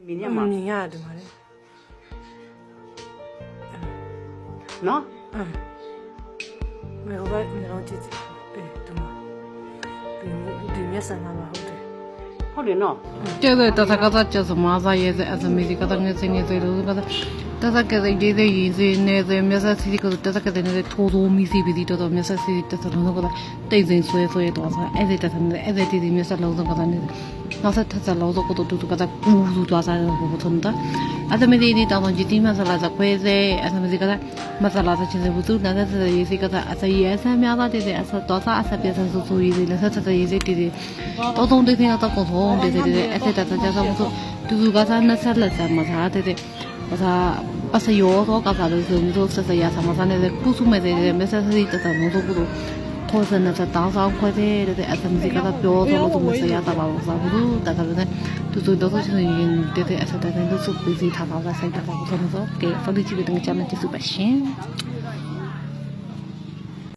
မြင်ရတယ်မှာလေနော်မေဟိုဘက်မျိုးကြည့်အေးတမဒီမျက်စံလာမှာဟုတ်တယ်ဟုတ်တယ်နော် ကျတဲ့တသကသကျစမားစားရဲ့အစမီဒီကတငယ်စငယ်တွေလို့ကတသကတဲ့ဒီတဲ့ရင်းစနေတဲ့မြတ်စစီကတသကတဲ့နဲ့ထိုးထိုးမီစီပြီးတော့မြတ်စစီတသလုံးကတိတ်စိန်ဆွဲတော့ဆိုအဲ့ဒီတသနဲ့အဲ့ဒီဒီမြတ်စလုံးကတဲ့နောက်ဆက်ထက်လုံးတော့တူတူကတဲ့ပူစုသွားစားတော့ဘုထုံတာအသမီဒီတောင်းကြည့်တိမဆလာစခွဲစေအသမီဒီကမဆလာစချင်းဘူးသူနာတဲ့ရေးစီကအစရေးအဆမ်းများတဲ့အဆတော့စားအဆပြဆန်ဆူဆူရေးစီလက်ဆက်တဲ့ရေးစီတည်တော့တုံးတဲ့တော့ကုန်ဆုံးတဲ့အဲ့ဒီတသကြဆောင်ဆိုတူကစားနဲ့ဆက်လက်ဆက်မှာစားတဲ့ဘာသာအစရောတော့ကစားလို့ဆိုမျိုးဆက်ဆက်ရဆာမစားနေတဲ့ကုစုမဲ့တဲ့မဆက်စီတတလုံးတော့ဘူးထောစနေတောင်းဆောင်ခွဲတဲ့အစမစီကတော့ပြောတော့လို့မစရတာပါဘူးတကယ်လည်းတူတူတော့ချင်းရင်တဲ့အစတဲ့လို့စုပြီးထားပါလားဆိုင်တာပါဆိုတော့ကဲဖလီချီတဲ့ချမ်းတဲ့စုပါရှင်